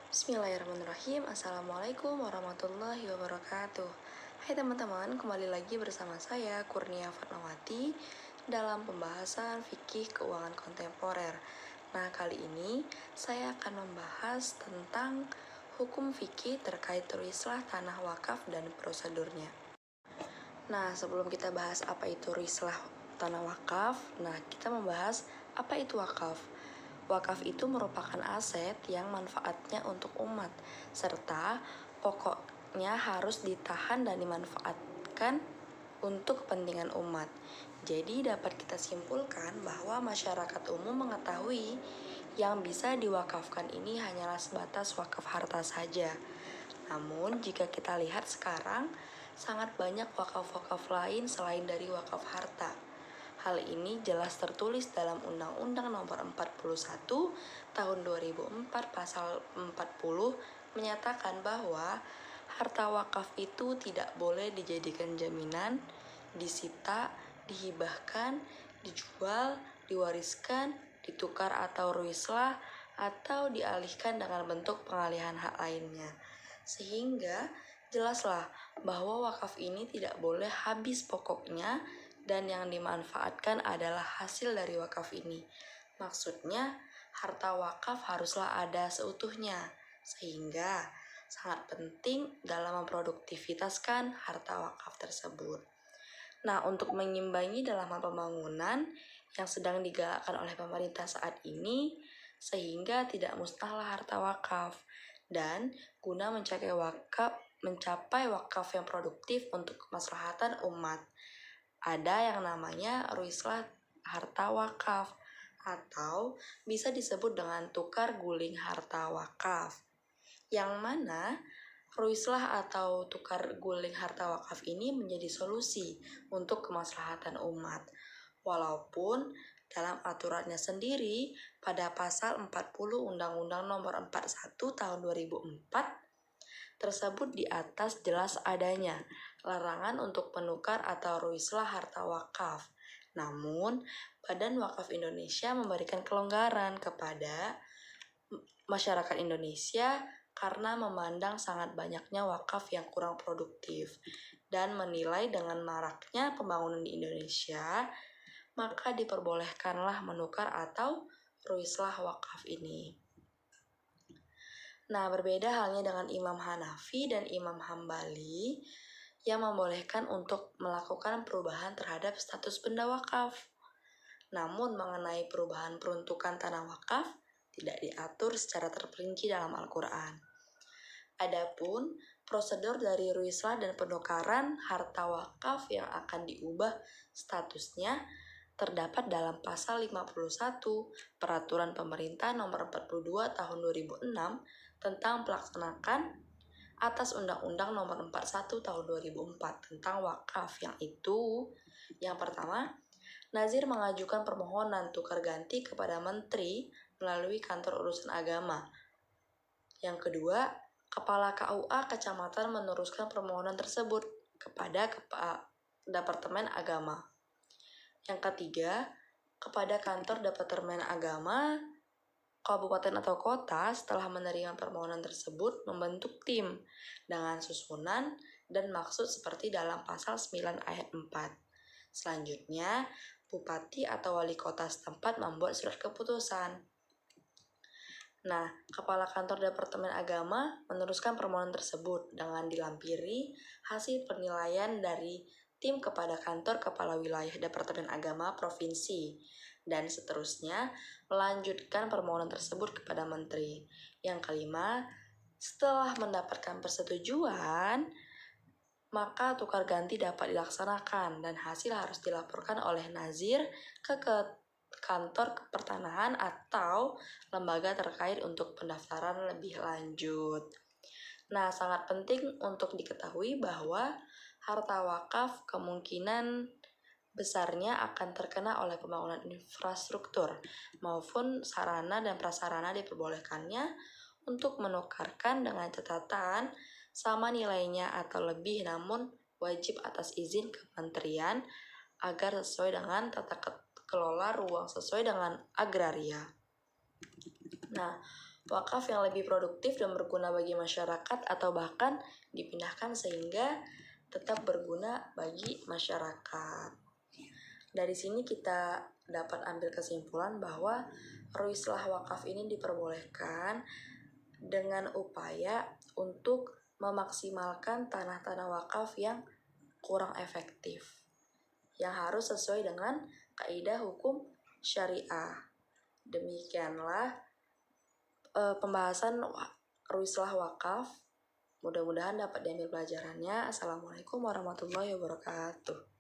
Bismillahirrahmanirrahim. Assalamualaikum warahmatullahi wabarakatuh. Hai teman-teman, kembali lagi bersama saya Kurnia Fatmawati dalam pembahasan fikih keuangan kontemporer. Nah, kali ini saya akan membahas tentang hukum fikih terkait rislah tanah wakaf dan prosedurnya. Nah, sebelum kita bahas apa itu rislah tanah wakaf, kita membahas apa itu wakaf. Wakaf itu merupakan aset yang manfaatnya untuk umat, serta pokoknya harus ditahan dan dimanfaatkan untuk kepentingan umat. Jadi dapat kita simpulkan bahwa masyarakat umum mengetahui yang bisa diwakafkan ini hanyalah sebatas wakaf harta saja. Namun jika kita lihat sekarang, sangat banyak wakaf-wakaf lain selain dari wakaf harta. Hal ini jelas tertulis dalam Undang-Undang Nomor 41 Tahun 2004 Pasal 40 menyatakan bahwa harta wakaf itu tidak boleh dijadikan jaminan, disita, dihibahkan, dijual, diwariskan, ditukar atau ruislah, atau dialihkan dengan bentuk pengalihan hak lainnya. Sehingga jelaslah bahwa wakaf ini tidak boleh habis pokoknya dan yang dimanfaatkan adalah hasil dari wakaf ini. Maksudnya, harta wakaf haruslah ada seutuhnya, sehingga sangat penting dalam memproduktivitaskan harta wakaf tersebut. Nah, untuk mengimbangi dalam hal pembangunan yang sedang digalakkan oleh pemerintah saat ini, sehingga tidak musnahlah harta wakaf, dan guna mencapai wakaf yang produktif untuk kemaslahatan umat. Ada yang namanya ruislah harta wakaf atau bisa disebut dengan tukar guling harta wakaf. Yang mana ruislah atau tukar guling harta wakaf ini menjadi solusi untuk kemaslahatan umat. Walaupun dalam aturannya sendiri pada pasal 40 Undang-Undang Nomor 41 Tahun 2004 tersebut di atas jelas adanya larangan untuk penukar atau ruislah harta wakaf. Namun, Badan Wakaf Indonesia memberikan kelonggaran kepada masyarakat Indonesia karena memandang sangat banyaknya wakaf yang kurang produktif dan menilai dengan maraknya pembangunan di Indonesia, maka diperbolehkanlah menukar atau ruislah wakaf ini. Nah, berbeda halnya dengan Imam Hanafi dan Imam Hambali yang membolehkan untuk melakukan perubahan terhadap status benda wakaf. Namun, mengenai perubahan peruntukan tanah wakaf tidak diatur secara terperinci dalam Al-Quran. Adapun prosedur dari ruislah dan penukaran harta wakaf yang akan diubah statusnya terdapat dalam pasal 51 Peraturan Pemerintah Nomor 42 Tahun 2006 tentang pelaksanaan atas Undang-Undang Nomor 41 Tahun 2004 tentang wakaf, yang itu yang pertama, nazir mengajukan permohonan tukar ganti kepada menteri melalui kantor urusan agama. Yang kedua, kepala KUA kecamatan meneruskan permohonan tersebut kepada Departemen Agama. Yang ketiga, kepada kantor Departemen Agama kabupaten atau kota setelah menerima permohonan tersebut membentuk tim dengan susunan dan maksud seperti dalam pasal 9 ayat 4. Selanjutnya, bupati atau wali kota setempat membuat surat keputusan. Nah, kepala kantor Departemen Agama meneruskan permohonan tersebut dengan dilampiri hasil penilaian dari tim kepada kantor kepala wilayah Departemen Agama Provinsi, dan seterusnya melanjutkan permohonan tersebut kepada menteri. Yang kelima, setelah mendapatkan persetujuan, maka tukar ganti dapat dilaksanakan dan hasil harus dilaporkan oleh nazir ke kantor pertanahan atau lembaga terkait untuk pendaftaran lebih lanjut. Nah, sangat penting untuk diketahui bahwa harta wakaf kemungkinan besarnya akan terkena oleh pembangunan infrastruktur maupun sarana dan prasarana diperbolehkannya untuk menukarkan dengan catatan sama nilainya atau lebih, namun wajib atas izin kementerian agar sesuai dengan tata kelola ruang sesuai dengan agraria. Nah, wakaf yang lebih produktif dan berguna bagi masyarakat atau bahkan dipindahkan sehingga tetap berguna bagi masyarakat. Dari sini kita dapat ambil kesimpulan bahwa ruislah wakaf ini diperbolehkan dengan upaya untuk memaksimalkan tanah-tanah wakaf yang kurang efektif, yang harus sesuai dengan kaidah hukum syariah. Demikianlah pembahasan ruislah wakaf. Mudah-mudahan dapat diambil pelajarannya. Assalamualaikum warahmatullahi wabarakatuh.